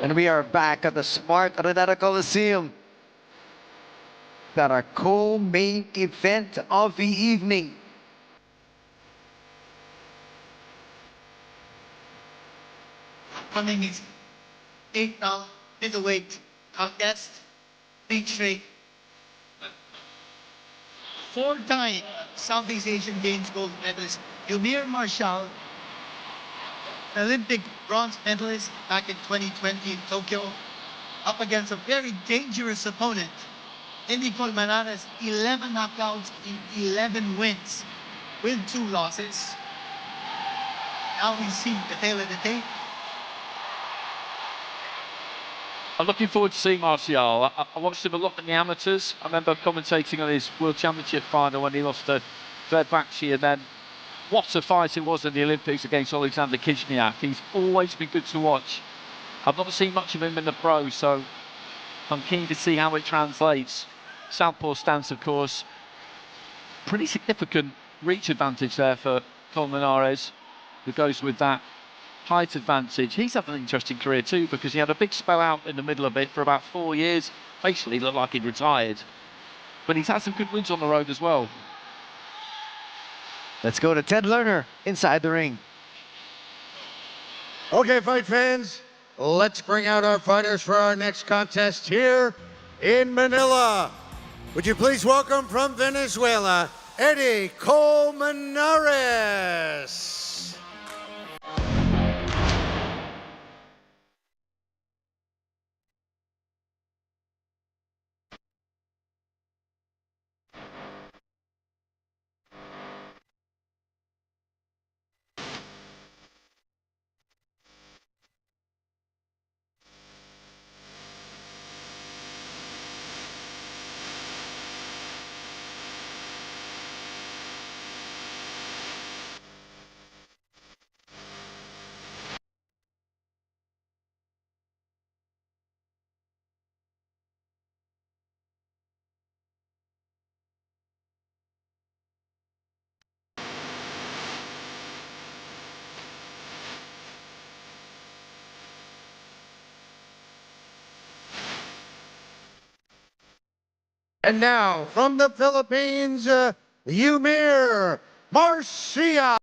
And we are back at the Smart Arenada Coliseum. That our co-main event of the evening. Coming is 8-pound middleweight contest featuring four-time Southeast Asian Games gold medalist Eumir Marshall, Olympic bronze medalist back in 2020 in Tokyo, up against a very dangerous opponent, Eddy Colmenares, 11 knockouts in 11 wins with 2 losses. Now we see the tail of the tape. I'm looking forward to seeing Martial. I watched him a lot in the amateurs. I remember commentating on his World Championship final when he lost to Bakshi, and then what a fight it was in the Olympics against Alexander Kizhniak. He's always been good to watch. I've not seen much of him in the pros, so I'm keen to see how it translates. Southpaw stance, of course. Pretty significant reach advantage there for Colmenares, who goes with that height advantage. He's had an interesting career too, because he had a big spell out in the middle of it for about 4 years. Basically looked like he'd retired. But he's had some good wins on the road as well. Let's go to Ted Lerner inside the ring. Okay, fight fans, let's bring out our fighters for our next contest here in Manila. Would you please welcome from Venezuela, Eddy Colmenares. And now, from the Philippines, Eumir Marshall.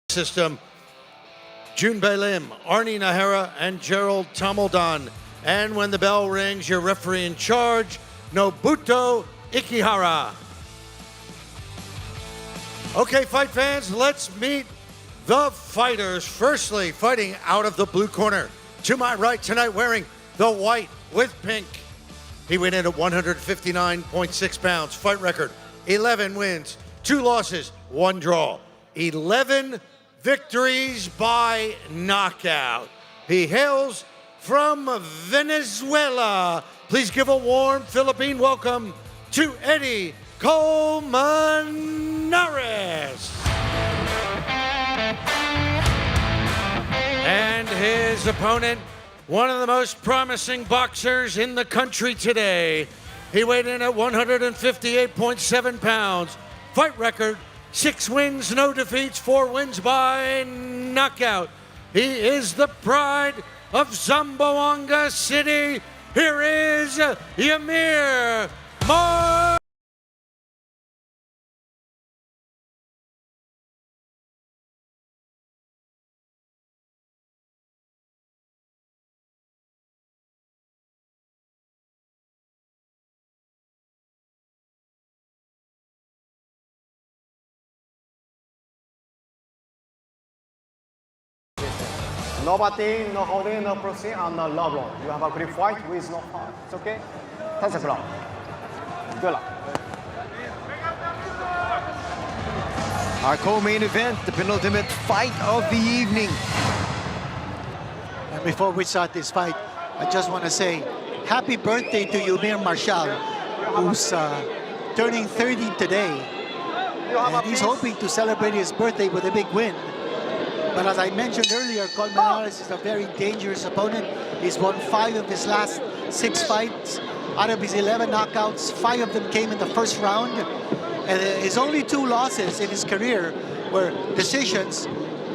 System, June Lim, Arnie Nahara, and Gerald Tomoldon. And when the bell rings, your referee in charge, Nobuto Ikihara. Okay, fight fans, let's meet the fighters. Firstly, fighting out of the blue corner. To my right tonight, wearing the white with pink. He went in at 159.6 pounds. Fight record, 11 wins, 2 losses, 1 draw. 11 victories by knockout. He hails from Venezuela. Please give a warm Philippine welcome to Eddy Colmenares. And his opponent, one of the most promising boxers in the country today. He weighed in at 158.7 pounds. Fight record, 6 wins, no defeats, 4 wins by knockout. He is the pride of Zamboanga City. Here is Eumir. No batting, no holding, no crossing, and no low blow. You have a grip fight with no foul. It's okay? That's a blow. Good luck. Our co-main event, the penultimate fight of the evening. And before we start this fight, I just want to say happy birthday to Eumir Marshall, who's turning 30 today. And he's hoping to celebrate his birthday with a big win. But as I mentioned earlier, Colmenares is a very dangerous opponent. He's won 5 of his last 6 fights. Out of his 11 knockouts, 5 of them came in the first round. And his only 2 losses in his career were decisions,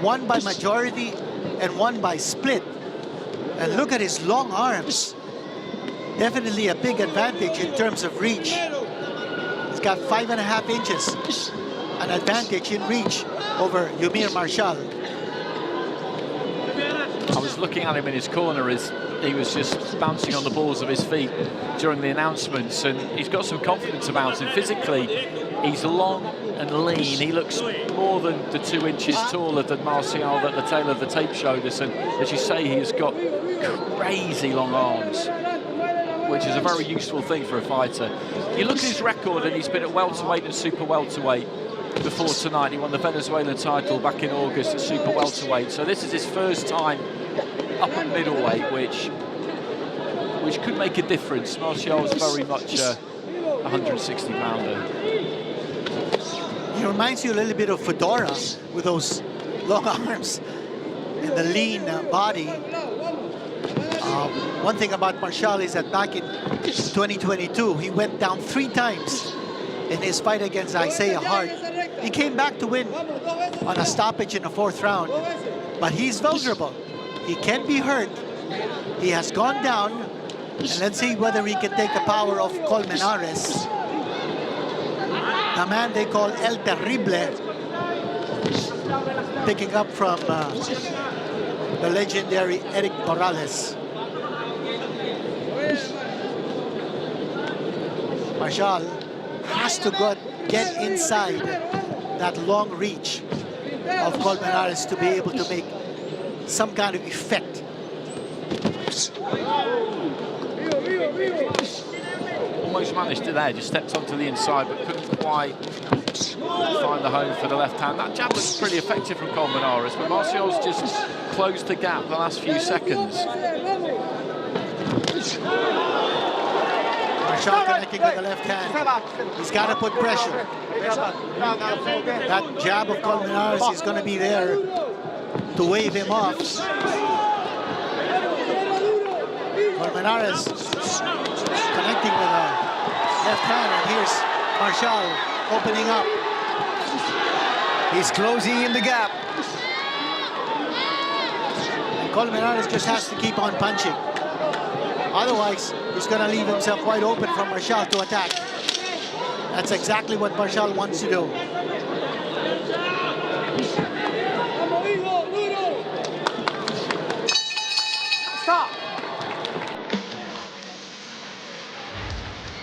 one by majority and one by split. And look at his long arms. Definitely a big advantage in terms of reach. He's got 5.5 inches, an advantage in reach over Eumir Marshall. I was looking at him in his corner as he was just bouncing on the balls of his feet during the announcements, and he's got some confidence about him. Physically, he's long and lean. He looks more than the 2 inches taller than Martial that the tail of the tape showed us, and as you say, he has got crazy long arms, which is a very useful thing for a fighter. You look at his record, and he's been at welterweight and super welterweight before tonight. He won the Venezuelan title back in August at super welterweight, so this is his first time up at middleweight, which could make a difference. Martial is very much a 160-pounder. He reminds you a little bit of Fedora with those long arms and the lean body. One thing about Martial is that back in 2022, he went down 3 times in his fight against Isaiah Hart. He came back to win on a stoppage in the 4th round, but he's vulnerable. He can be hurt. He has gone down, and let's see whether he can take the power of Colmenares, a man they call El Terrible, picking up from the legendary Eric Morales. Marshall has to get inside that long reach of Colmenares to be able to make some kind of effect. Almost managed it there, just stepped onto the inside, but couldn't quite find the home for the left hand. That jab was pretty effective from Colmenares, but Martial's just closed the gap the last few seconds. Martial connecting with the left hand. He's got to put pressure. That jab of Colmenares is going to be there to wave him off. Colmenares connecting with the left hand, and here's Martial opening up. He's closing in the gap. And Colmenares just has to keep on punching. Otherwise, he's going to leave himself wide open for Martial to attack. That's exactly what Martial wants to do. Stop.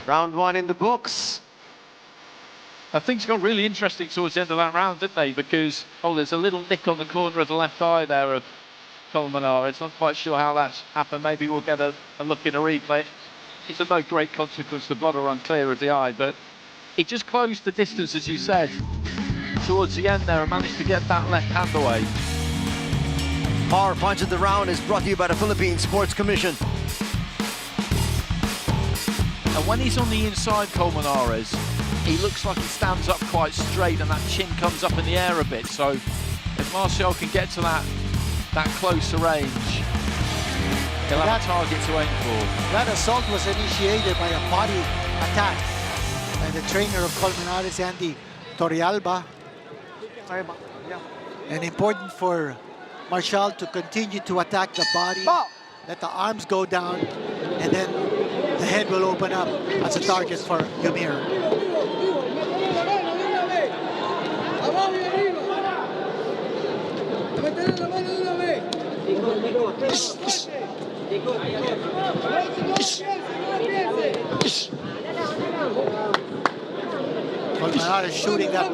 Round 1 in the books. Things got really interesting towards the end of that round, didn't they? Because, there's a little nick on the corner of the left eye there of Colmenares. Not quite sure how that's happened. Maybe we'll get a look in a replay. It's of no great consequence. The blood will run clear of the eye, but He just closed the distance, as you said, towards the end there and managed to get that left hand away. Our punch of the round is brought to you by the Philippine Sports Commission. And when he's on the inside, Colmenares, he looks like he stands up quite straight and that chin comes up in the air a bit. So if Martial can get to that closer range, he'll have a target to aim for. That assault was initiated by a body attack. And the trainer of Colmenares, Andy Torrealba. And important for Martial to continue to attack the body, let the arms go down, and then the head will open up as a target for Eumir. Colmenares shooting that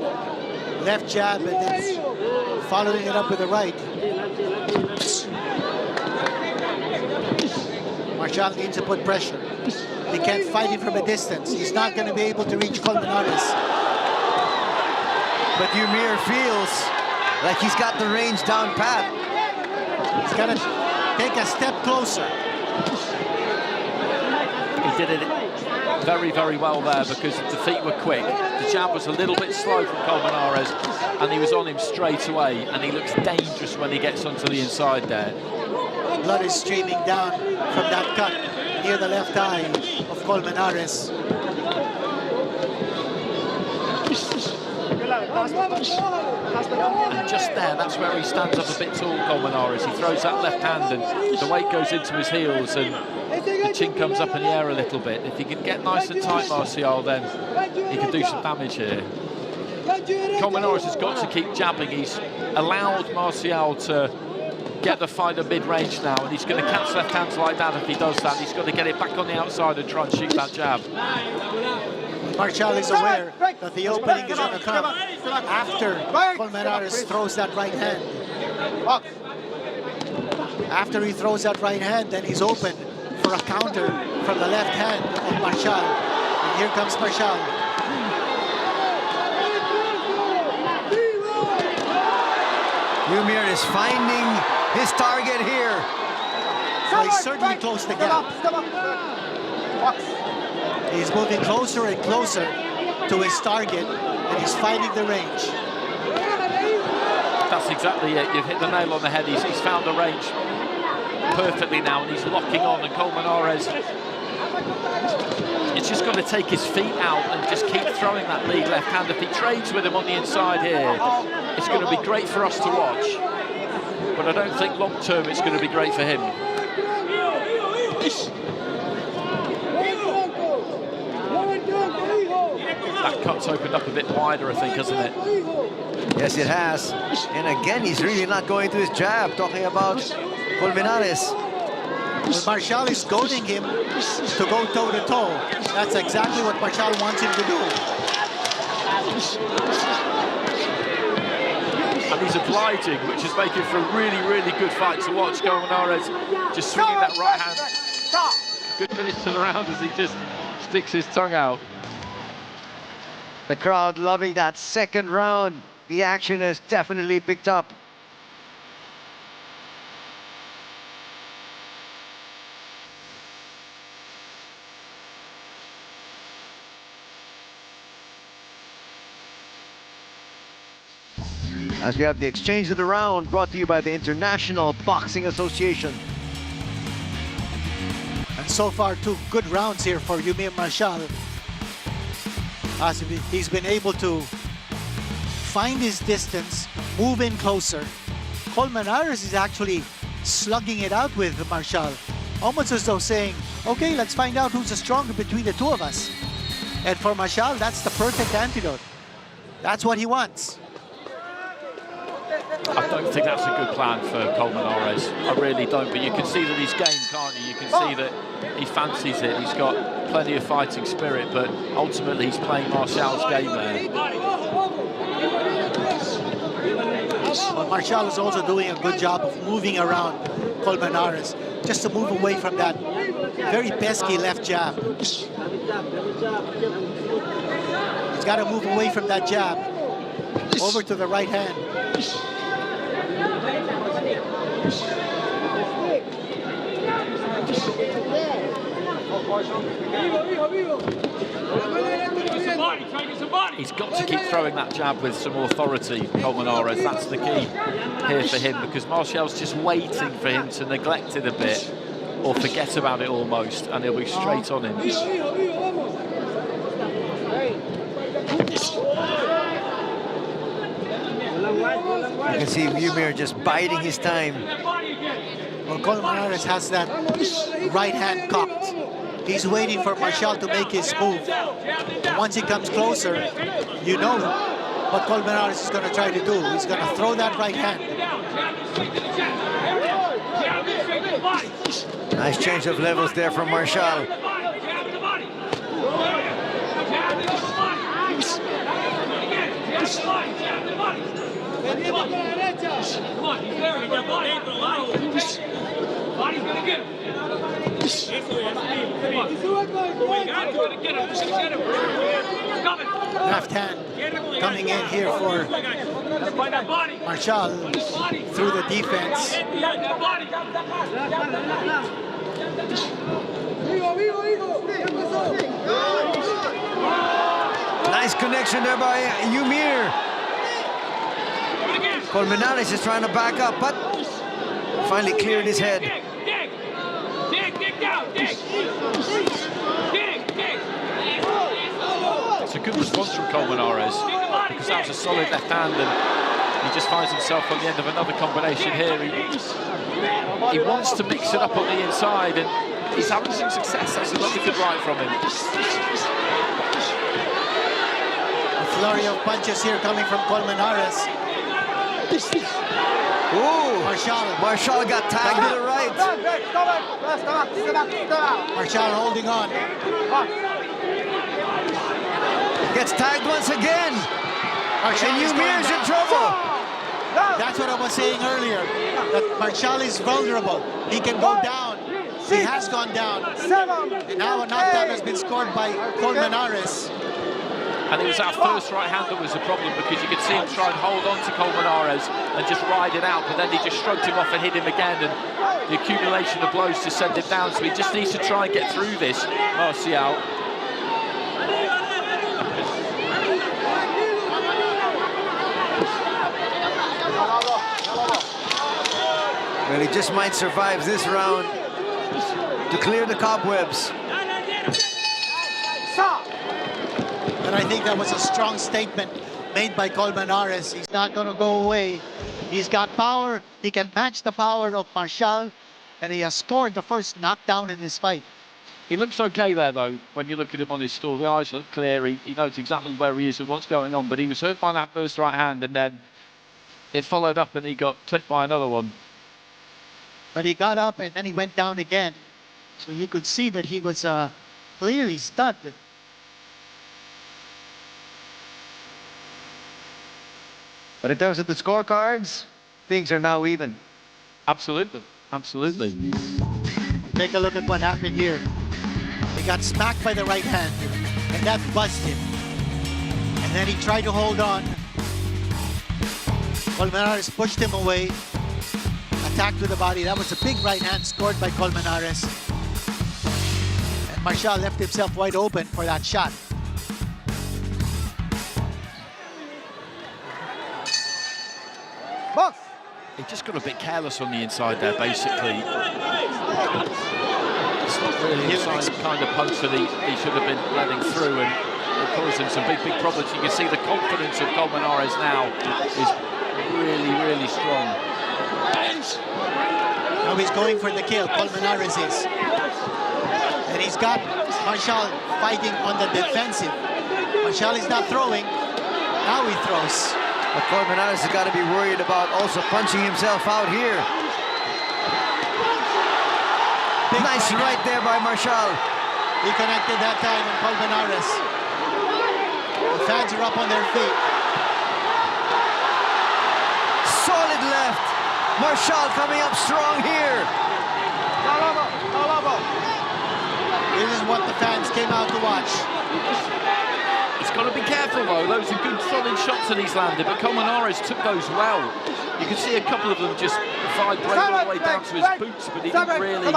left jab and then following it up with the right. Martial needs to put pressure. He can't fight him from a distance. He's not going to be able to reach Colmenares. But Eumir feels like he's got the range down pat. He's got to take a step closer. He did it very, very well there because the feet were quick. The jab was a little bit slow from Colmenares and he was on him straight away, and he looks dangerous when he gets onto the inside there. Blood is streaming down from that cut near the left eye of Colmenares. And just there, that's where he stands up a bit tall, Colmenares. He throws that left hand and the weight goes into his heels and the chin comes up in the air a little bit. If he can get nice and tight, Martial, then he can do some damage here. Colmenares has got to keep jabbing. He's allowed Martial to get the fight at mid-range now, and he's going to catch left hands like that. If he does that, he's got to get it back on the outside and try and shoot that jab. Martial is aware that the opening is going to come after Colmenares throws that right hand. After he throws that right hand, then he's open for a counter from the left hand of Martial. And here comes Martial. Eumir is finding his target here. So he's certainly closed the gap. He's moving closer and closer to his target, and he's finding the range. That's exactly it. You've hit the nail on the head. He's found the range perfectly now, and he's locking on. And Colmenares, it's just got to take his feet out and just keep throwing that lead left hand. If he trades with him on the inside here, it's going to be great for us to watch. But I don't think long term it's going to be great for him. That cut's opened up a bit wider, I think, hasn't it? Yes, it has. And again, he's really not going to his jab, talking about Colmenares. Well, Martial is goading him to go toe-to-toe. That's exactly what Martial wants him to do. And he's obliging, which is making for a really, really good fight to watch. Colmenares just swinging that right hand. Good finish to the round as he just sticks his tongue out. The crowd loving that second round. The action has definitely picked up. As we have the exchange of the round brought to you by the International Boxing Association. And so far, 2 good rounds here for Eumir Martial. As he's been able to find his distance, move in closer. Colmenares is actually slugging it out with Martial, almost as though saying, okay, let's find out who's the stronger between the two of us. And for Martial, that's the perfect antidote. That's what he wants. I don't think that's a good plan for Colmenares. I really don't, but you can see that he's game, can't you? You can see that he fancies it. He's got plenty of fighting spirit, but ultimately he's playing Martial's game there. But Martial is also doing a good job of moving around Colmenares, just to move away from that very pesky left jab. He's got to move away from that jab. Over to the right hand. He's got to keep throwing that jab with some authority, Colmenares. That's the key here for him, because Martial's just waiting for him to neglect it a bit or forget about it almost, and he'll be straight on him. You can see Eumir just biding his time. Well, Colmenares has that right hand cocked. He's waiting for Martial to make his move. Once he comes closer, you know what Colmenares is going to try to do. He's going to throw that right hand. Nice change of levels there from Martial. Left hand coming in here for Martial through the defense. Nice connection there by Eumir. Colmenares is trying to back up, but finally cleared his head. It's a good response from Colmenares, because that was a solid left hand, and he just finds himself on the end of another combination here. He wants to mix it up on the inside, and he's having some success. That's another good right from him. A flurry of punches here coming from Colmenares. Ooh, Martial got tagged to the right. Martial holding on. Gets tagged once again. Martial And is going Eumir's in down. trouble. That's what I was saying earlier, that Martial is vulnerable. He can go down. He has gone down. And now a knockdown has been scored by Colmenares. And it was that first right hand that was the problem, because you could see him try and hold on to Colmenares and just ride it out, but then he just shrugged him off and hit him again, and the accumulation of blows just sent him down. So he just needs to try and get through this, Martial. Well, he just might survive this round to clear the cobwebs. And I think that was a strong statement made by Colmenares. He's not going to go away. He's got power. He can match the power of Martial, and he has scored the first knockdown in this fight. He looks okay there, though, when you look at him on his stall. The eyes look clear. He knows exactly where he is and what's going on, but he was hurt by that first right hand, and then it followed up and he got clipped by another one. But he got up and then he went down again. So you could see that he was clearly stunned. But in terms of the scorecards, things are now even. Absolutely, absolutely. Take a look at what happened here. He got smacked by the right hand, and that buzzed him. And then he tried to hold on. Colmenares pushed him away. Attack to the body. That was a big right hand scored by Colmenares. And Martial left himself wide open for that shot. Box! He just got a bit careless on the inside there, basically. It's not really the kind of punch that he should have been letting through, and it caused him some big problems. You can see the confidence of Colmenares now is really, really strong. Now he's going for the kill, Colmenares is. And he's got Martial fighting on the defensive. Martial is not throwing. Now he throws. But Colmenares has got to be worried about also punching himself out here. Nice right there by Martial. He connected that time on Colmenares. The fans are up on their feet. Solid left. Martial coming up strong here. This is what the fans came out to watch. He's got to be careful though. Those are good solid shots that he's landed, but Colmenares took those well. You can see a couple of them just vibrate all the way down to his boots, but he didn't really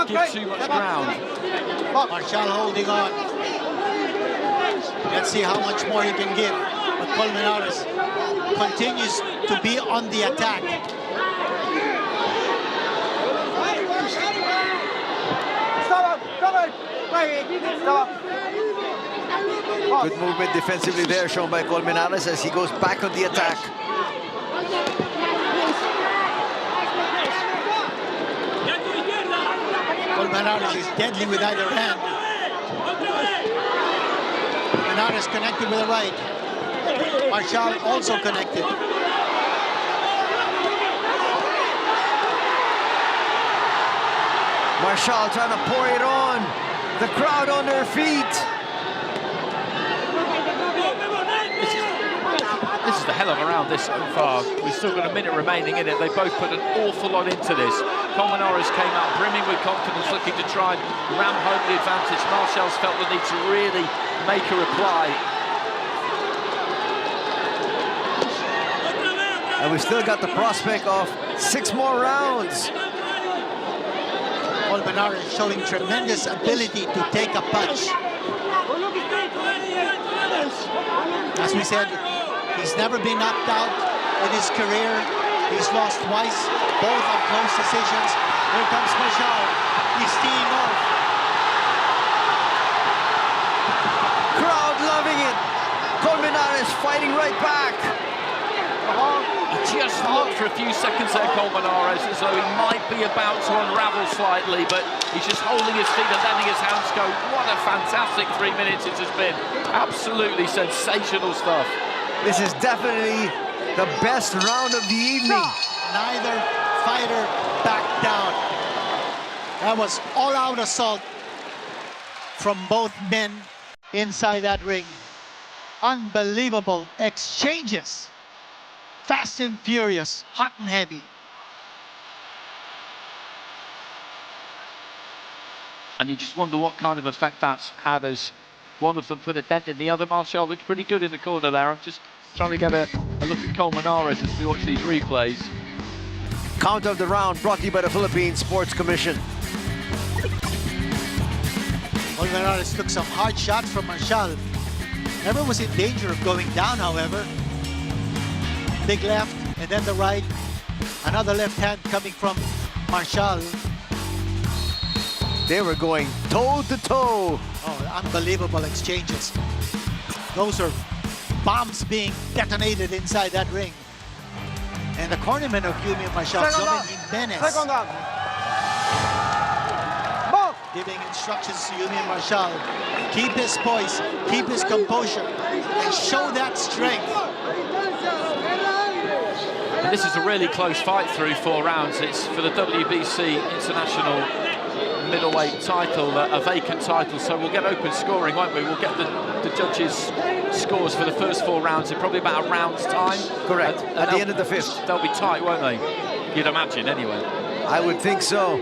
give too much ground. Marshall holding on. Let's see how much more he can give. But Colmenares continues to be on the attack. Good movement defensively there shown by Colmenares as he goes back on the attack. Colmenares is deadly with either hand. Colmenares connected with the right. Marshall also connected. Marshall trying to pour it on. The crowd on their feet. This is the hell of a round this so far. We've still got a minute remaining in it. They both put an awful lot into this. Colmenares came out brimming with confidence, looking to try and ram home the advantage. Marshall's felt the need to really make a reply. And we've still got the prospect of 6 more rounds. Colmenares showing tremendous ability to take a punch. As we said, he's never been knocked out in his career. He's lost twice, both on close decisions. Here comes Marshall. He's teeing off. Crowd loving it. Colmenares fighting right back. He just looked for a few seconds there, Colmenares, as though he might be about to unravel slightly, but he's just holding his feet and letting his hands go. What a fantastic 3 minutes it has been. Absolutely sensational stuff. This is definitely the best round of the evening. Neither fighter backed down. That was all-out assault from both men inside that ring. Unbelievable exchanges. Fast and furious, hot and heavy. And you just wonder what kind of effect that's had as one of them put a dent in the other. Marshall looked pretty good in the corner there. I'm just trying to get a look at Colmenares as we watch these replays. Count of the round brought to you by the Philippine Sports Commission. Colmenares took some hard shots from Marshall. Never was in danger of going down, however. Big left, and then the right. Another left hand coming from Marshall. They were going toe to toe. Oh, unbelievable exchanges. Those are bombs being detonated inside that ring. And the cornerman of Eumir Marshall, Jimenez, giving instructions to Eumir Marshall. Keep his poise, keep his composure, and show that strength. And this is a really close fight through 4 rounds. It's for the WBC International Middleweight title, a vacant title, so we'll get open scoring, won't we? We'll get the judges' scores for the first 4 rounds in probably about a round's time. Correct, at the end of the 5th. They'll be tight, won't they? You'd imagine, anyway. I would think so.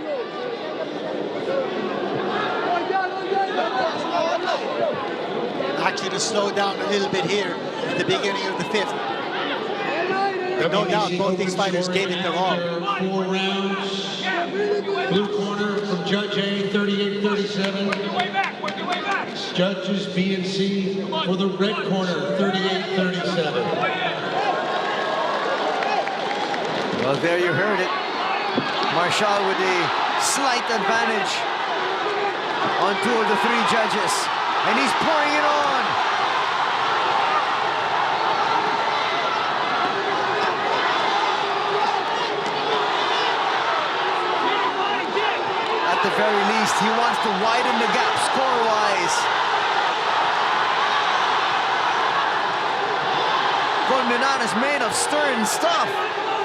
Actually, to slow down a little bit here at the beginning of the 5th. But no doubt, both these fighters gave it their all. 4 rounds. Blue corner from Judge A, 38-37. Work your way back, work your way back. Judges B and C for the red corner, 38-37. Well, there you heard it. Marshall with a slight advantage on 2 of the 3 judges. And he's pouring it on. At the very least, he wants to widen the gap score-wise. Colmenares made of stern stuff.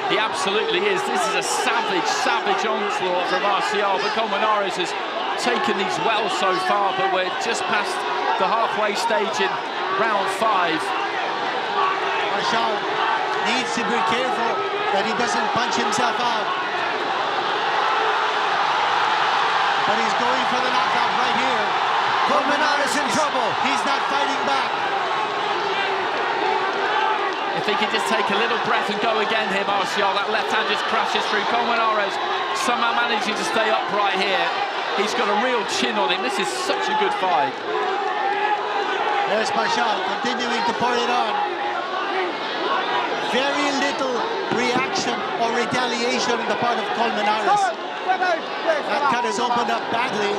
He absolutely is. This is a savage, savage onslaught from Marcial, but Colmenares has taken these well so far, but we're just past the halfway stage in round 5. Marshall needs to be careful that he doesn't punch himself out. But he's going for the knockout right here. Colmenares in trouble. He's not fighting back. If he can just take a little breath and go again here, Martial, that left hand just crashes through. Colmenares somehow managing to stay upright here. He's got a real chin on him. This is such a good fight. There's Martial continuing to pour it on. Very little reaction or retaliation on the part of Colmenares. That cut has opened up badly.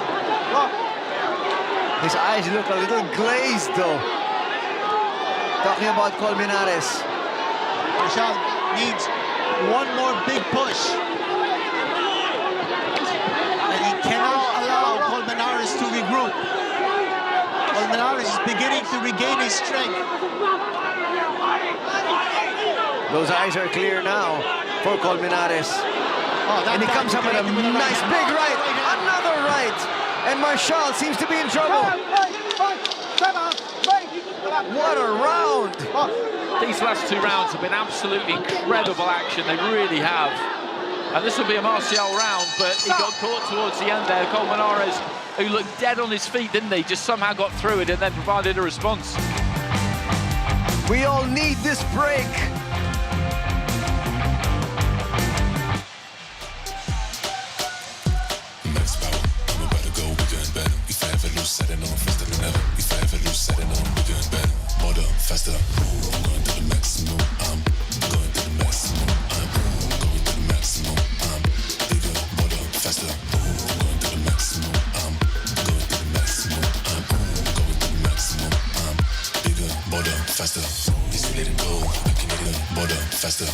His eyes look a little glazed, though. Talking about Colmenares. Martial needs one more big push. And he cannot allow Colmenares to regroup. Colmenares is beginning to regain his strength. Those eyes are clear now for Colmenares. And he comes up with a nice big right. Another right. And Martial seems to be in trouble. What a round. These last two rounds have been absolutely incredible action. They really have. And this will be a Martial round, but he got caught towards the end there. Colmenares, who looked dead on his feet, didn't he? Just somehow got through it and then provided a response. We all need this break. Faster, I'm going to the maximum. I'm going to the maximum. I'm going to the maximum. I'm bigger, bolder, faster. I'm going to the maximum. I'm going to the maximum. I'm going to the maximum. I'm bigger, bolder, faster. It's let it go. I can get it bolder, faster.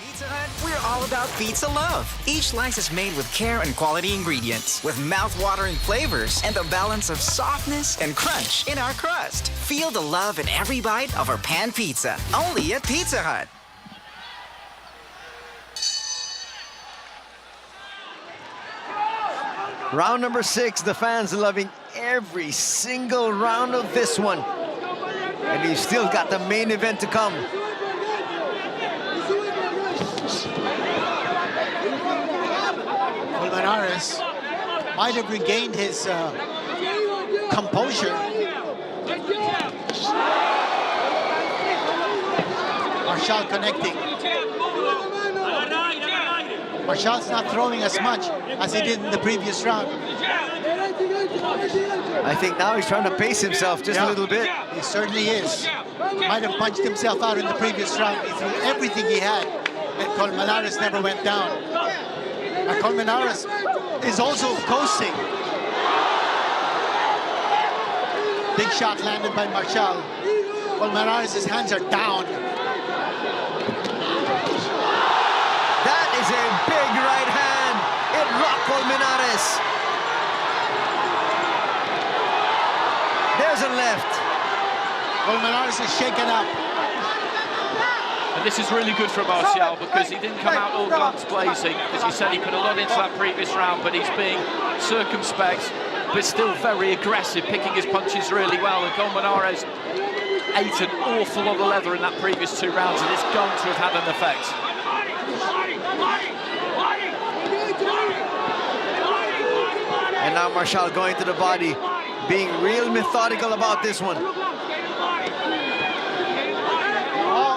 Pizza Hut, we're all about pizza love. Each slice is made with care and quality ingredients, with mouth-watering flavors and the balance of softness and crunch in our crust. Feel the love in every bite of our pan pizza, only at Pizza Hut. Round number 6, the fans loving every single round of this one. And we've still got the main event to come. Colmenares might have regained his composure. Martial connecting. Martial's not throwing as much as he did in the previous round. I think now he's trying to pace himself just a little bit. He certainly is. Might have punched himself out in the previous round. He threw everything he had, and Colmenares never went down. And Colmenares is also coasting. Big shot landed by Martial. Colmenares' hands are down. That is a big right hand. It rocked Colmenares. There's a left. Colmenares is shaken up. And this is really good for Martial because he didn't come out all guns blazing. As he said, he put a lot into that previous round, but he's being circumspect, but still very aggressive, picking his punches really well. And Colmenares ate an awful lot of leather in that previous 2 rounds, and it's going to have had an effect. And now Martial going to the body, being real methodical about this one.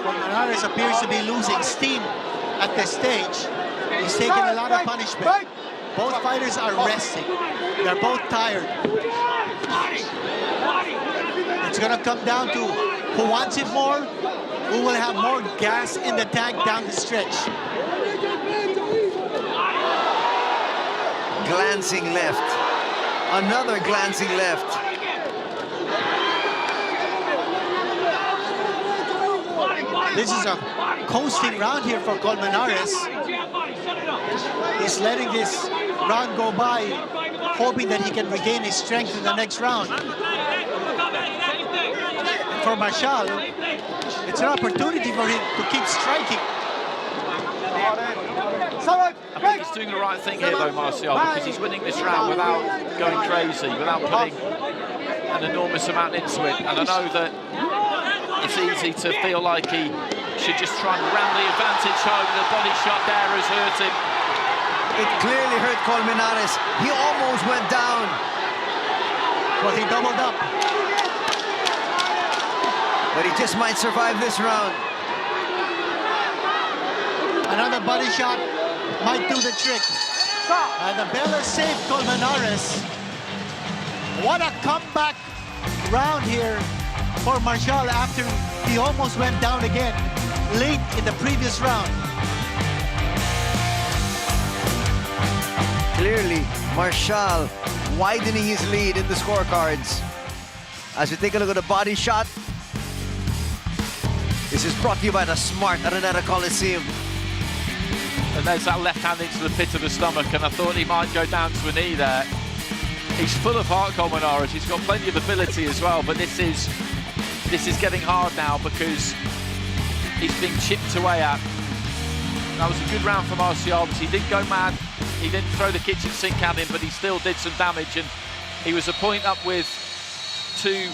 Colmenares appears to be losing steam at this stage. He's taking a lot of punishment. Both fighters are resting. They're both tired. It's gonna come down to who wants it more, who will have more gas in the tank down the stretch. Glancing left. Another glancing left. This is a coasting round here for Colmenares. He's letting this round go by, hoping that he can regain his strength in the next round. And for Martial, it's an opportunity for him to keep striking. I think he's doing the right thing here, though, Martial, because he's winning this round without going crazy, without putting an enormous amount into it. And I know that it's easy to feel like he should just try and ram the advantage home. The body shot there has hurt him. It clearly hurt Colmenares. He almost went down. But he doubled up. But he just might survive this round. Another body shot might do the trick. And the bell has saved Colmenares. What a comeback round here for Marshall after he almost went down again late in the previous round. Clearly, Marshall widening his lead in the scorecards. As we take a look at the body shot, this is brought to you by the Smart Araneta Coliseum. And there's that left hand into the pit of the stomach, and I thought he might go down to a knee there. He's full of heart, Colmenares. He's got plenty of ability as well, but this is getting hard now because he's being chipped away at. That was a good round for Martial, but he didn't go mad. He didn't throw the kitchen sink at him, but he still did some damage, and he was a point up with 2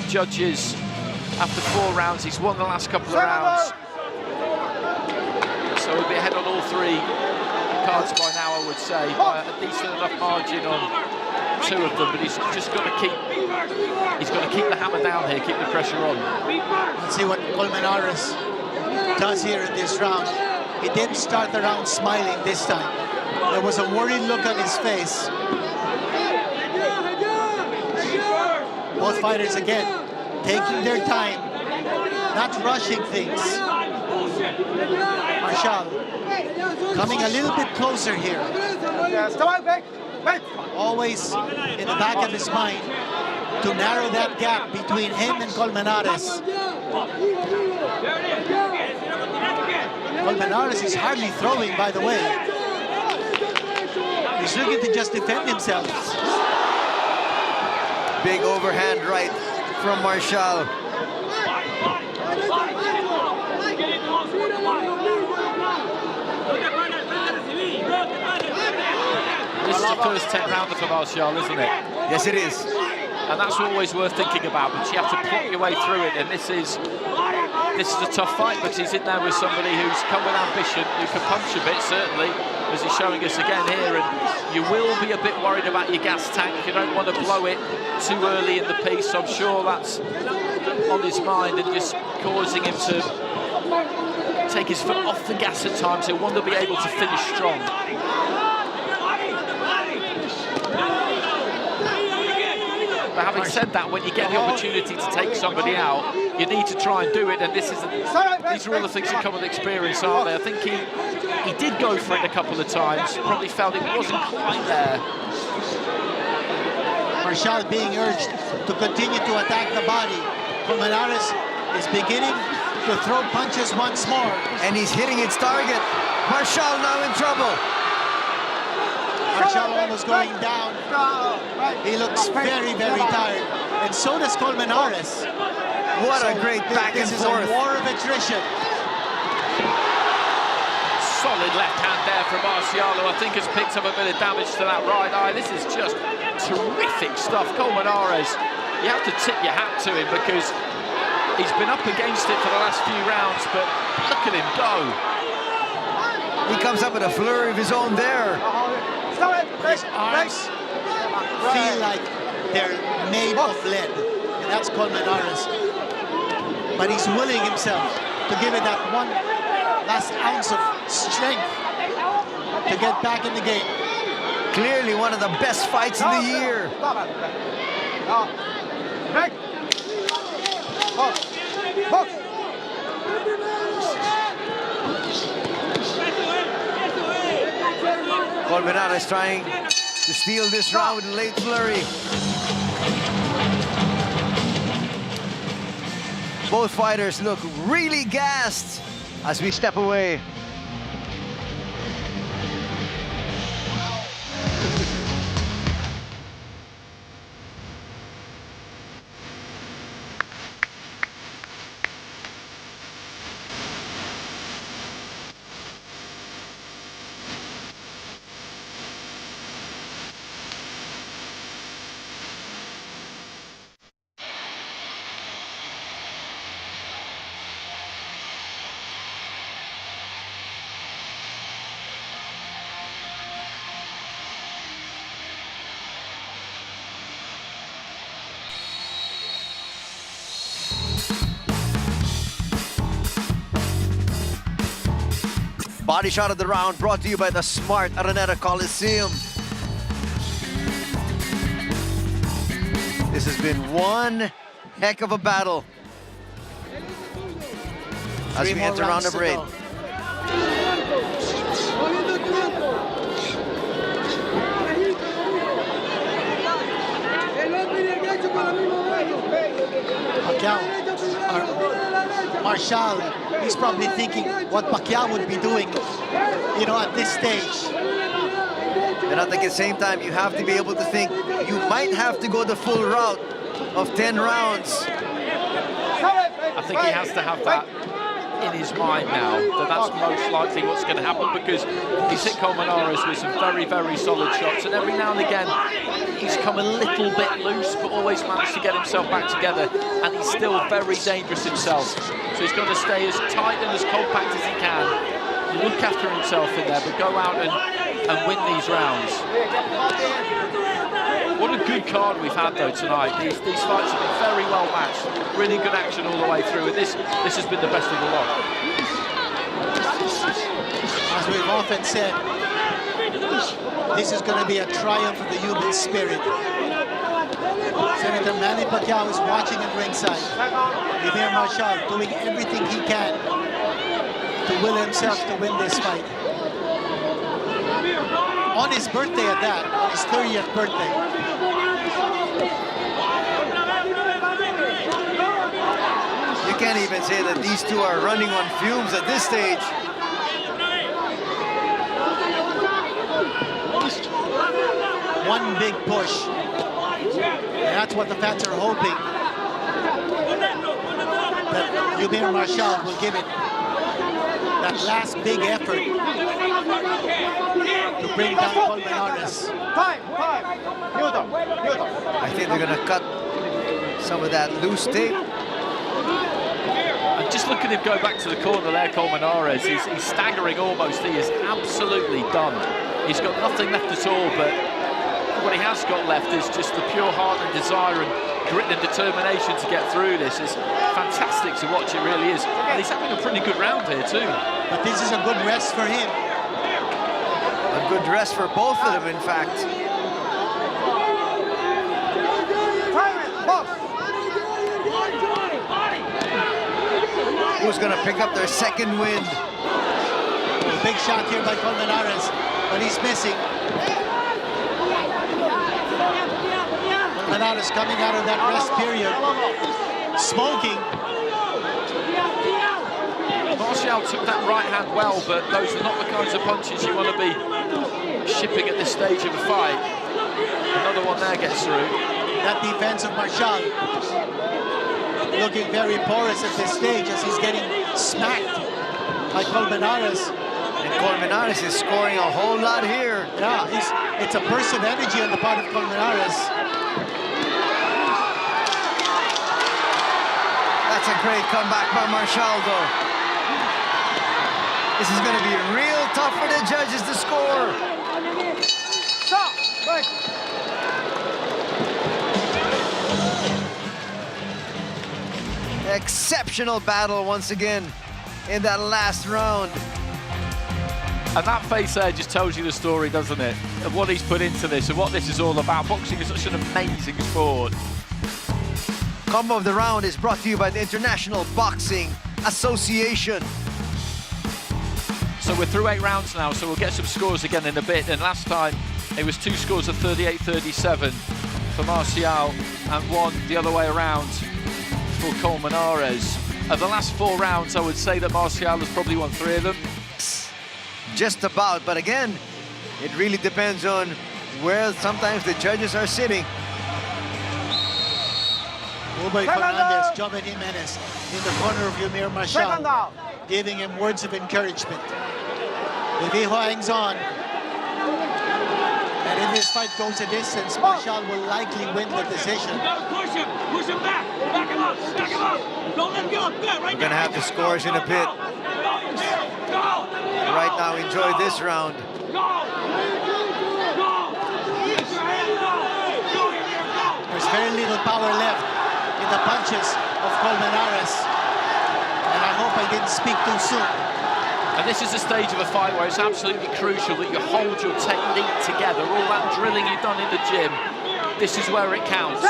judges after 4 rounds. He's won the last couple of rounds. So he'll be ahead on all 3 cards by now, I would say, by a decent enough margin on 2 of them, but he's just got to keep the hammer down here, keep the pressure on. Let's see what Colmenares does here in this round. He didn't start the round smiling this time. There was a worried look on his face. Both fighters again taking their time, not rushing things. Marshall coming a little bit closer here. Always in the back of his mind to narrow that gap between him and Colmenares. Colmenares is hardly throwing, by the way. He's looking to just defend himself. Big overhand right from Marshall. This is the first 10 rounder for Martial, isn't it? Yes, it is. And that's always worth thinking about, but you have to plot your way through it, and this is a tough fight, but he's in there with somebody who's come with ambition, who can punch a bit, certainly, as he's showing us again here, and you will be a bit worried about your gas tank. You don't want to blow it too early in the piece. I'm sure that's on his mind and just causing him to take his foot off the gas at times. He'll want to be able to finish strong. But having said that, when you get the opportunity to take somebody out, you need to try and do it, and these are all the things that come with experience, aren't they? I think he did go for it a couple of times, probably felt it wasn't quite there. Marshall being urged to continue to attack the body. Colmenares is beginning to throw punches once more. And he's hitting its target. Marshall now in trouble. Marshall almost going down. He looks very, very tired. And so does Colmenares. What a great back and forth. This is a war of attrition. Solid left hand there from Marcial, I think has picked up a bit of damage to that right eye. This is just terrific stuff. Colmenares, you have to tip your hat to him because he's been up against it for the last few rounds, but look at him go. He comes up with a flurry of his own there. His arms feel like they're made of lead, and that's Colmenares. But he's willing himself to give it that one last ounce of strength to get back in the game. Clearly one of the best fights in the year. Colmenares trying to steal this round with a late flurry. Both fighters look really gassed as we step away. Body shot of the round brought to you by the smart Araneta Coliseum. This has been one heck of a battle as we enter round number 8. Marshall, he's probably thinking what Pacquiao would be doing, you know, at this stage. And I think at the same time, you have to be able to think you might have to go the full route of 10 rounds. I think he has to have that in his mind now, that's most likely what's going to happen, because he's hit Colmenares with some very, very solid shots, and every now and again he's come a little bit loose, but always managed to get himself back together, and he's still very dangerous himself. So he's got to stay as tight and as compact as he can, look after himself in there, but go out and win these rounds. What a good card we've had though tonight. These fights have been very well matched, really good action all the way through, and this has been the best of the lot. As we've often said, this is going to be a triumph of the human spirit. Senator Manny Pacquiao is watching at ringside. Eumir Marshall doing everything he can to will himself to win this fight. On his birthday at that, on his 30th birthday. You can't even say that these two are running on fumes at this stage. One big push. And that's what the fans are hoping. That Eumir Marshall will give it that last big effort to bring down Colmenares. I think they're going to cut some of that loose tape. And just look at him go back to the corner there, Colmenares. He's staggering almost. He is absolutely done. He's got nothing left at all, but what he has got left is just the pure heart and desire and grit and determination to get through this. It's fantastic to watch, it really is. And he's having a pretty good round here too. But this is a good rest for him. A good rest for both of them, in fact. Who's going to pick up their second win? A big shot here by Colmenares, but he's missing. Colmenares coming out of that rest period, smoking. Marshall took that right hand well, but those are not the kinds of punches you want to be shipping at this stage of a fight. Another one there gets through. That defense of Marshall looking very porous at this stage as he's getting smacked by Colmenares. And Colmenares is scoring a whole lot here. Yeah, it's a burst of energy on the part of Colmenares. That's a great comeback by Marshall, though. This is going to be real tough for the judges to score. Stop! Exceptional battle once again in that last round. And that face there just tells you the story, doesn't it? Of what he's put into this and what this is all about. Boxing is such an amazing sport. Combo of the round is brought to you by the International Boxing Association. So we're through 8 rounds now, so we'll get some scores again in a bit. And last time it was 2 scores of 38-37 for Marcial and 1 the other way around for Colmenares. Of the last 4 rounds, I would say that Marcial has probably won 3 of them. Just about, but again, it really depends on where sometimes the judges are sitting. Ubay Fernandez, Joven Jimenez in the corner of Eumir Marshall, giving him words of encouragement. If he hangs on, and if this fight goes a distance, Marshall will likely win the decision. Push him back him up, don't let him go, We're gonna have the scores in a bit. Right now, enjoy this round. There's very little power left in the punches of Colmenares, and I hope I didn't speak too soon. And this is a stage of a fight where it's absolutely crucial that you hold your technique together. All that drilling you've done in the gym, this is where it counts.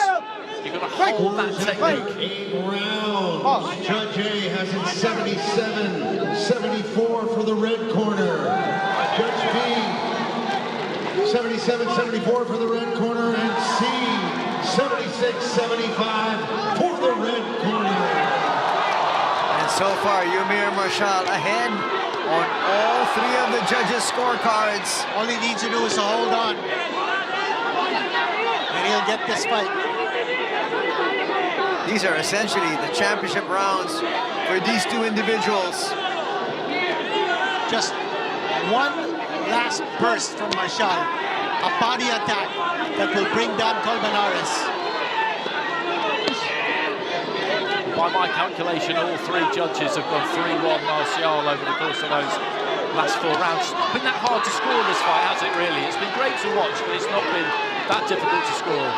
You've got to hold that technique. 8 rounds. Judge A has it 77-74 for the red corner. Judge B, 77-74 for the red corner, and C, 76-75 for the red corner. And so far, Eumir Marshall ahead on all 3 of the judges' scorecards. All he needs to do is to hold on. And he'll get this fight. These are essentially the championship rounds for these 2 individuals. Just one last burst from Marshall. A body attack that will bring down Colmenares. By my calculation, all 3 judges have gone 3-1 Martial over the course of those last 4 rounds. It's been that hard to score this fight, has it really? It's been great to watch, but it's not been that difficult to score.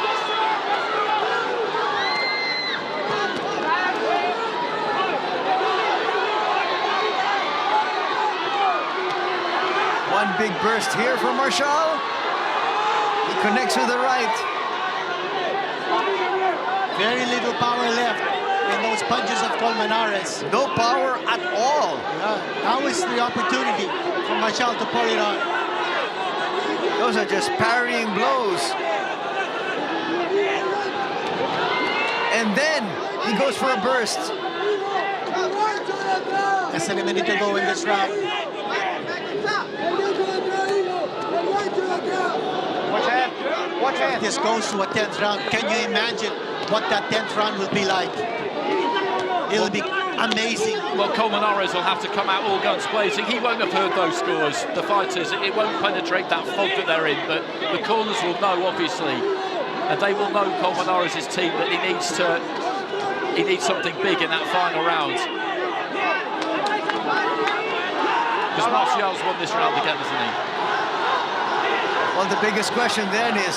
One big burst here for Marshall. He connects with the right. Very little power left in those punches of Colmenares. No power at all. Now is the opportunity for Marshall to pull it on. Those are just parrying blows. And then he goes for a burst. Less than a minute to go in this round. Watch If hand. this goes to a 10th round, can you imagine what that 10th round will be like? It'll be amazing. Well, Colmenares will have to come out all guns blazing. He won't have heard those scores. The fighters, it won't penetrate that fog that they're in, but the corners will know, obviously. And they will know Colmenares' team that he needs something big in that final round. Because Martial's won this round again, hasn't he? Well, the biggest question then is,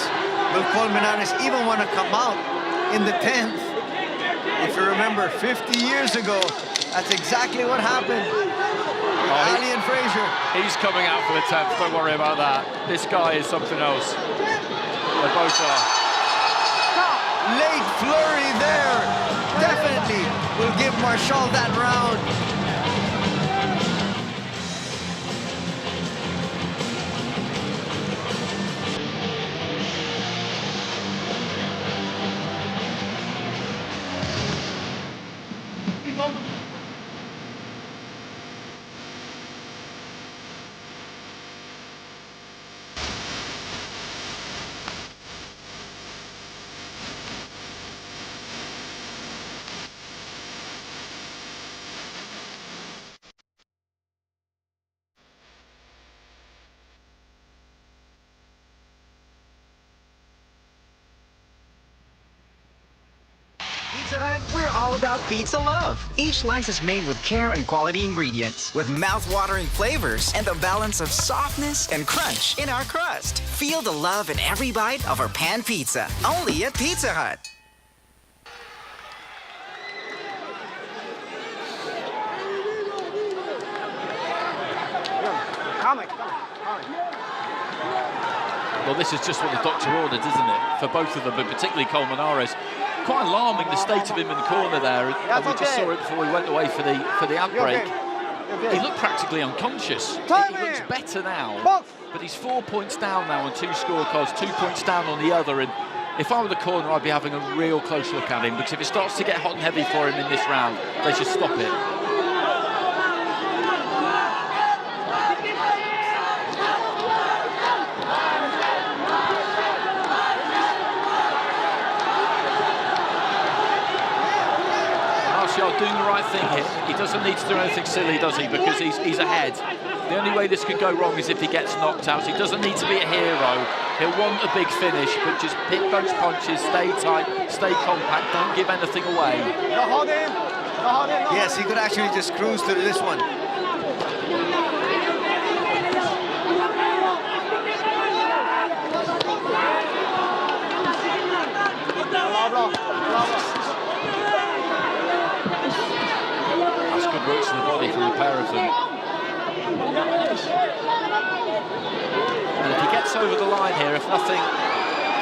will Colmenares even want to come out in the 10th? If you remember, 50 years ago, that's exactly what happened with Ali and Frazier. He's coming out for the 10th, don't worry about that. This guy is something else. They both are. Late flurry there. Definitely will give Marshall that round. Pizza Hut, we're all about pizza love. Each slice is made with care and quality ingredients, with mouth-watering flavors and the balance of softness and crunch in our crust. Feel the love in every bite of our pan pizza, only at Pizza Hut. Well, this is just what the doctor ordered, isn't it? For both of them, but particularly Colmenares. Quite alarming, the state of him in the corner there. And we just saw it before he went away for the outbreak. He looked practically unconscious. He looks better now, but he's 4 points down now on 2 scorecards, 2 points down on the other. And if I were the corner, I'd be having a real close look at him, because if it starts to get hot and heavy for him in this round, they should stop it. Doing the right thing here. He doesn't need to do anything silly, does he? Because he's ahead. The only way this could go wrong is if he gets knocked out. He doesn't need to be a hero. He'll want a big finish, but just pick those punches, stay tight, stay compact, don't give anything away. No holding. Yes, he could actually just cruise to this one. That's good works to the body from the pair of them. And if he gets over the line here, if nothing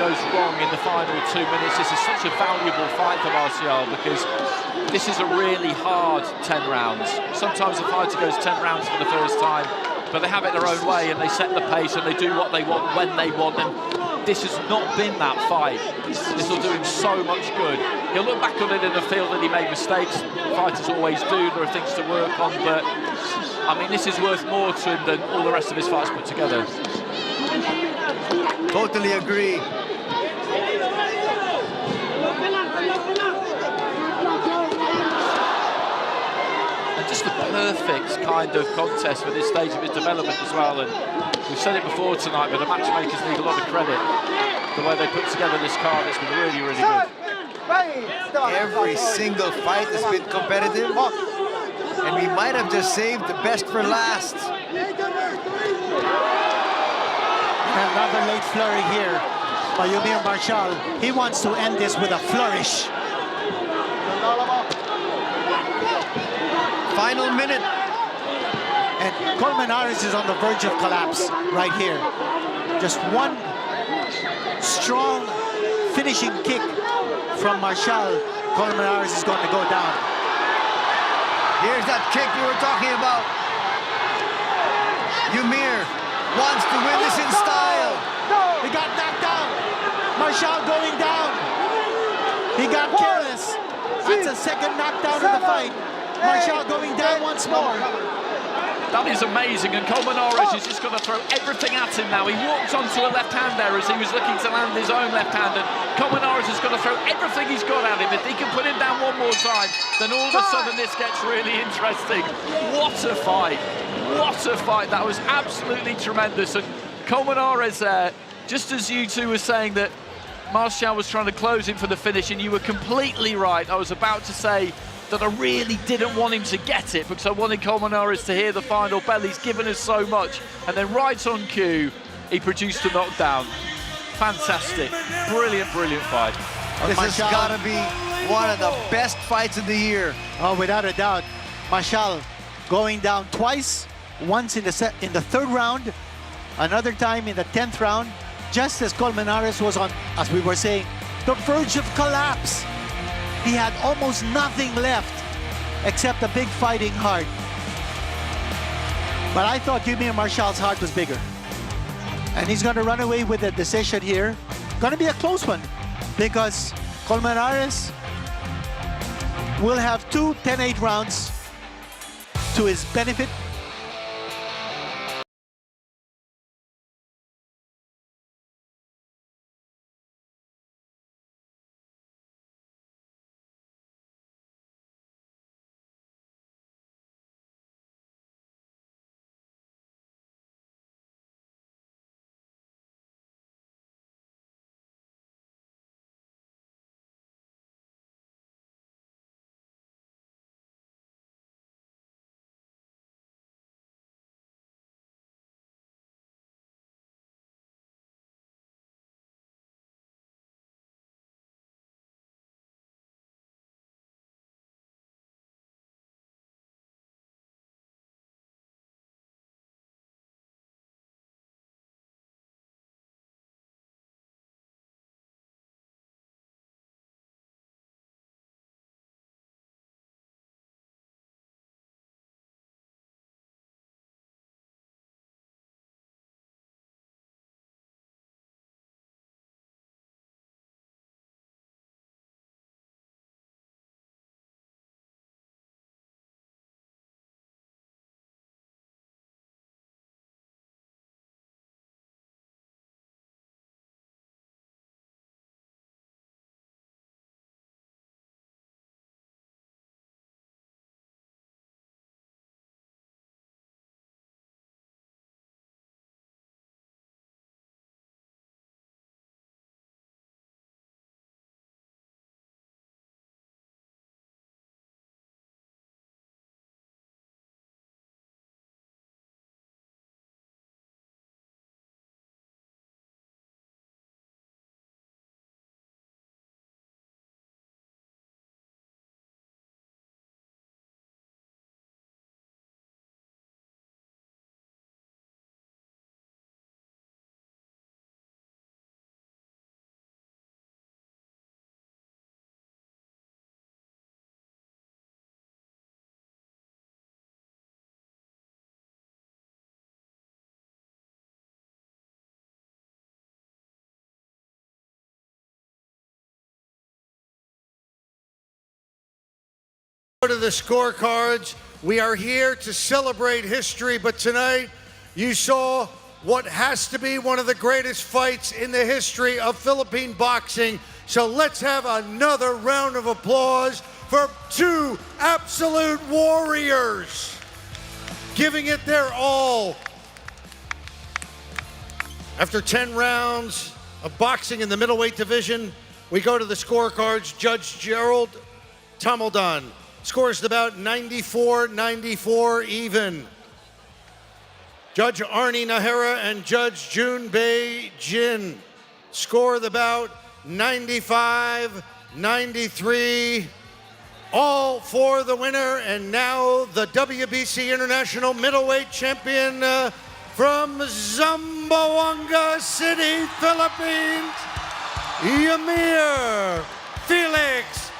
goes wrong in the final 2 minutes, this is such a valuable fight for Martial, because this is a really hard 10 rounds. Sometimes a fighter goes 10 rounds for the first time, but they have it their own way and they set the pace and they do what they want when they want, and this has not been that fight. This will do him so much good. He'll look back on it and feel that he made mistakes. Fighters always do, there are things to work on, but I mean, this is worth more to him than all the rest of his fights put together. Totally agree. And just the perfect kind of contest for this stage of his development as well. And we've said it before tonight, but the matchmakers need a lot of credit. The way they put together this card, it's been really, really good. Every single fight has been competitive, and we might have just saved the best for last. Another late flurry here by Eumir Marshall. He wants to end this with a flourish. Final minute. And Colmenares is on the verge of collapse right here. Just one strong finishing kick from Marshall. Colmenares is going to go down. Here's that kick we were talking about. Eumir wants to win this in style. He got knocked down. Marshall going down. He got careless. That's a second knockdown of the fight. Marshall going down once more. That is amazing, and Colmenares is just going to throw everything at him now. He walked onto a left hand there as he was looking to land his own left hand, and Colmenares is going to throw everything he's got at him. If he can put him down one more time, then all of a sudden this gets really interesting. What a fight. What a fight. That was absolutely tremendous. And Colmenares there, just as you two were saying that Martial was trying to close him for the finish, and you were completely right. I was about to say that I really didn't want him to get it because I wanted Colmenares to hear the final bell. He's given us so much. And then right on cue, he produced a knockdown. Fantastic. Brilliant, brilliant fight. This has got to be one of the best fights of the year. Oh, without a doubt. Marshall going down twice, once in the third round, another time in the 10th round, just as Colmenares was on, as we were saying, the verge of collapse. He had almost nothing left except a big fighting heart. But I thought Eumir Marshall's heart was bigger. And he's going to run away with the decision here. Going to be a close one because Colmenares will have two 10-8 rounds to his benefit. To the scorecards. We are here to celebrate history, but tonight you saw what has to be one of the greatest fights in the history of Philippine boxing. So let's have another round of applause for two absolute warriors giving it their all. After 10 rounds of boxing in the middleweight division, we go to the scorecards. Judge Gerald Tamaldan scores about 94-94 even. Judge Arnie Nahara and Judge Junbei Jin score the bout 95-93. All for the winner, and now the WBC International Middleweight Champion from Zamboanga City, Philippines, Eumir Felix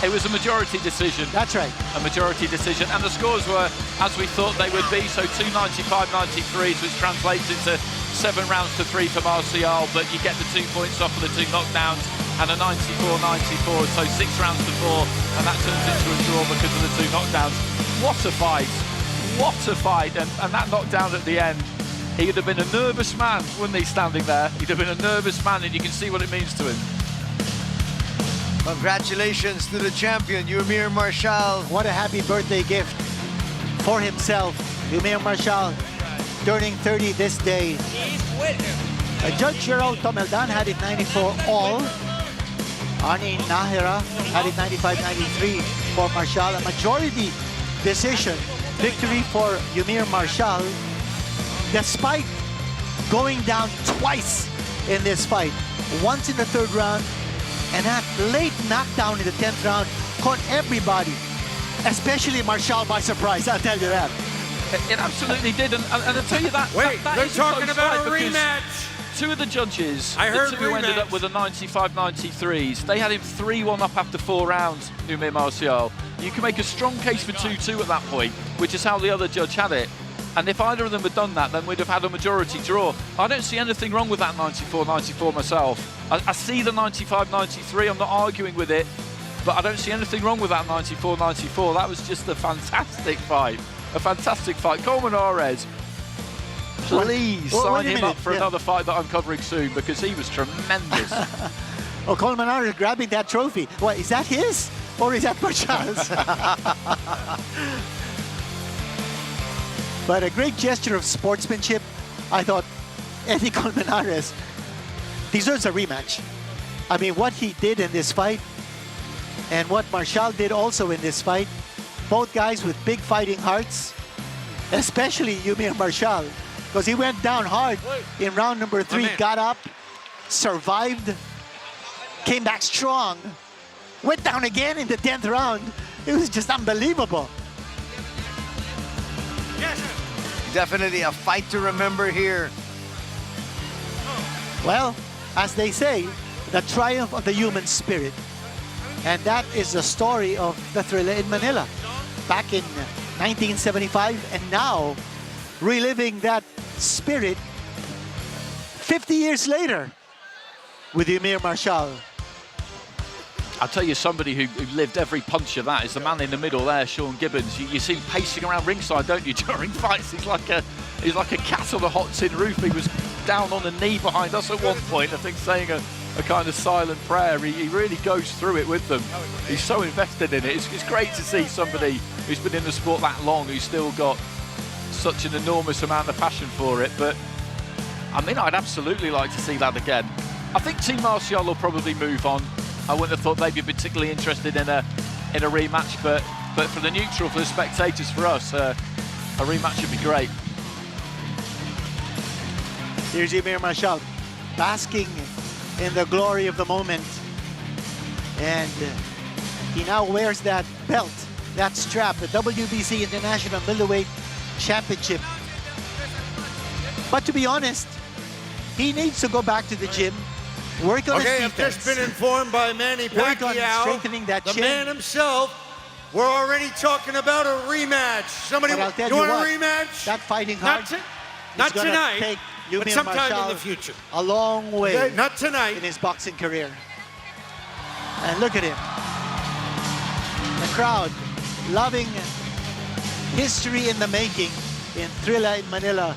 It was a majority decision. That's right. A majority decision. And the scores were as we thought they would be. So 2 95-93s, which translates into 7 rounds to 3 for Martial, but you get the 2 points off of the 2 knockdowns and a 94-94. So 6 rounds to 4, and that turns into a draw because of the 2 knockdowns. What a fight. What a fight. And that knockdown at the end, he'd have been a nervous man, wouldn't he, standing there? He'd have been a nervous man, and you can see what it means to him. Congratulations to the champion, Eumir Marshall. What a happy birthday gift for himself. Eumir Marshall turning 30 this day. Judge Gerald Tamaldan had it 94 all. Arnie Nahara had it 95-93 for Marshall. A majority decision victory for Eumir Marshall, despite going down twice in this fight. Once in the 3rd round, and that late knockdown in the 10th round caught everybody, especially Marshall, by surprise, I'll tell you that. It absolutely did, and I'll tell you that. Wait, that they're is a talking close about a fight because rematch. 2 of the judges, I heard the 2 who ended up with a 95-93s, they had him 3-1 up after 4 rounds, Eumir Martial. You can make a strong case for 2-2 at that point, which is how the other judge had it. And if either of them had done that, then we'd have had a majority draw. I don't see anything wrong with that 94-94 myself. I see the 95-93, I'm not arguing with it, but I don't see anything wrong with that 94-94. That was just a fantastic fight. A fantastic fight. Colmenares, please sign him up for another fight that I'm covering soon, because he was tremendous. Oh, Colmenares grabbing that trophy. What, is that his? Or is that Marshall's? But a great gesture of sportsmanship. I thought Eddy Colmenares deserves a rematch. I mean, what he did in this fight and what Marshall did also in this fight, both guys with big fighting hearts, especially Eumir Marshall, because he went down hard in round number 3, got up, survived, came back strong, went down again in the 10th round. It was just unbelievable. Definitely a fight to remember here. Well, as they say, the triumph of the human spirit. And that is the story of the Thriller in Manila back in 1975, and now reliving that spirit 50 years later with Eumir Marshall. I'll tell you, somebody who lived every punch of that is the man in the middle there, Sean Gibbons. You see him pacing around ringside, don't you, during fights? He's like a cat on a hot tin roof. He was down on a knee behind us at one point, I think, saying a kind of silent prayer. He really goes through it with them. He's so invested in it. It's great to see somebody who's been in the sport that long, who's still got such an enormous amount of passion for it. But, I mean, I'd absolutely like to see that again. I think Team Martial will probably move on. I wouldn't have thought they'd be particularly interested in a rematch, but for the neutral, for the spectators, for us, a rematch would be great. Here's Eumir Marshall basking in the glory of the moment, and he now wears that belt, that strap, the WBC International Middleweight Championship. But to be honest, he needs to go back to the gym, work on his defense. I've just been informed by Manny Work on Pacquiao, strengthening that the chin. man himself. We're already talking about a rematch. Somebody, But I'll tell you want what, a rematch? that fighting heart, Not gonna tonight, take but Eumir sometime in Marshall the future. a long way Okay, not tonight. in his boxing career. And look at him. The crowd loving history in the making in Thrilla in Manila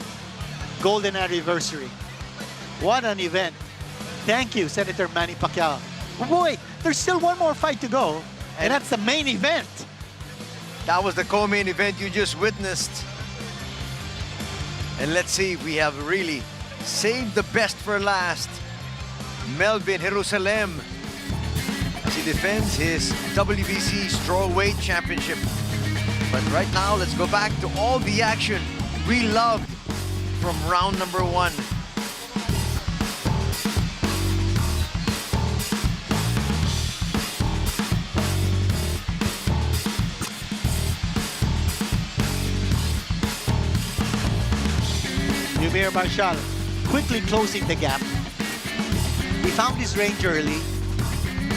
Golden Anniversary. What an event. Thank you, Senator Manny Pacquiao. Boy, there's still one more fight to go, and that's the main event. That was the co-main event you just witnessed. And let's see if we have really saved the best for last. Melvin Jerusalem, as he defends his WBC strawweight championship. But right now, let's go back to all the action we loved from round number 1. Eumir Marshall quickly closing the gap. He found his range early,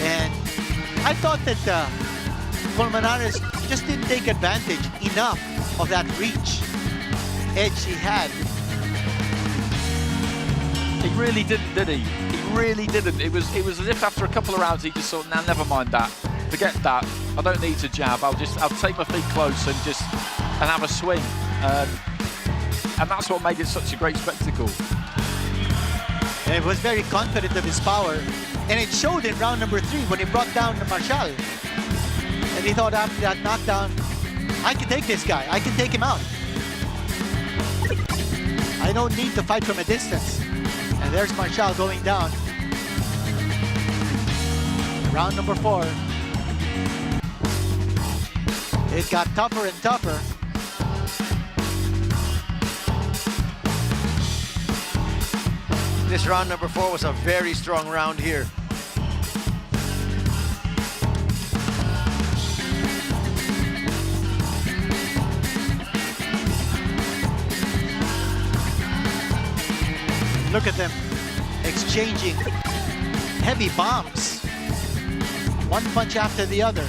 and I thought that Colmenares just didn't take advantage enough of that reach edge he had. He really didn't, did he? He really didn't. It was as if after a couple of rounds he just thought, nah, never mind that. Forget that. I don't need to jab. I'll take my feet close and have a swing. And that's what made it such a great spectacle. And he was very confident of his power, and it showed in round number 3 when he brought down Marshall. And he thought after that knockdown, I can take this guy. I can take him out. I don't need to fight from a distance. And there's Marshall going down. Round number 4. It got tougher and tougher. This round number 4 was a very strong round here. Look at them exchanging heavy bombs. One punch after the other.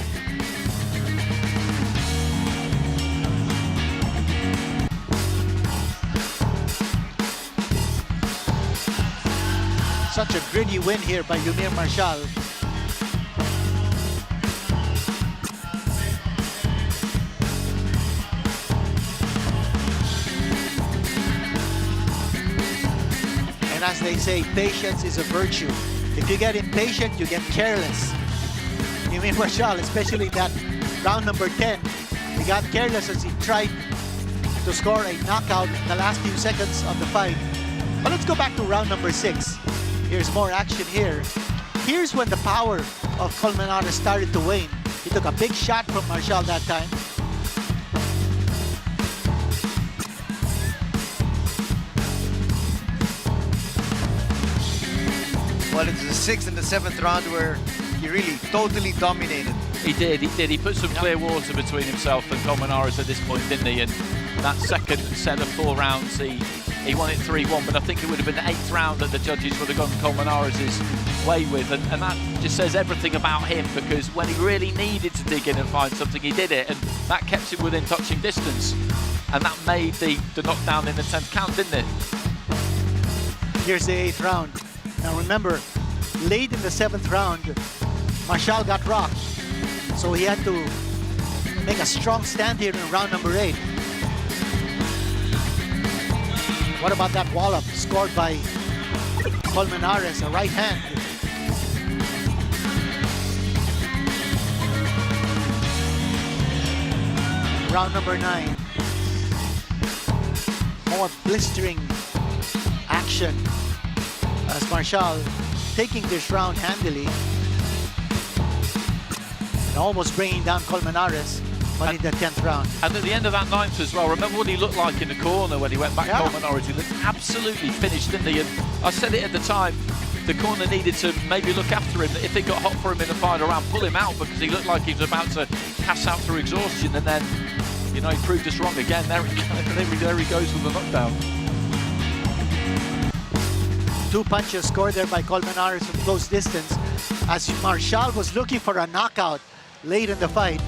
Such a gritty win here by Eumir Marshall. And as they say, patience is a virtue. If you get impatient, you get careless. Eumir Marshall, especially that round number 10, he got careless as he tried to score a knockout in the last few seconds of the fight. But let's go back to round number 6. Here's more action here. Here's when the power of Colmenares started to wane. He took a big shot from Marshall that time. Well, it's the 6th and the 7th round where he really totally dominated. He did. He put some clear water between himself and Colmenares at this point, didn't he? And that second set of 4 rounds, he won it 3-1, but I think it would have been the 8th round that the judges would have gone Colmenares' way with, and that just says everything about him, because when he really needed to dig in and find something, he did it, and that kept him within touching distance, and that made the knockdown in the 10th count, didn't it? Here's the 8th round. Now remember, late in the 7th round, Marshall got rocked, so he had to make a strong stand here in round number 8. What about that wallop scored by Colmenares, a right hand? Round number 9. More blistering action as Marshall taking this round handily and almost bringing down Colmenares. But in the 10th round. And at the end of that 9th as well, remember what he looked like in the corner when he went back Colmenares? He looked absolutely finished, didn't he? And I said it at the time, the corner needed to maybe look after him. If it got hot for him in the final round, pull him out, because he looked like he was about to pass out through exhaustion. And then, you know, he proved us wrong again. There he goes with the knockdown. 2 punches scored there by Colmenares from close distance as Marshall was looking for a knockout late in the fight.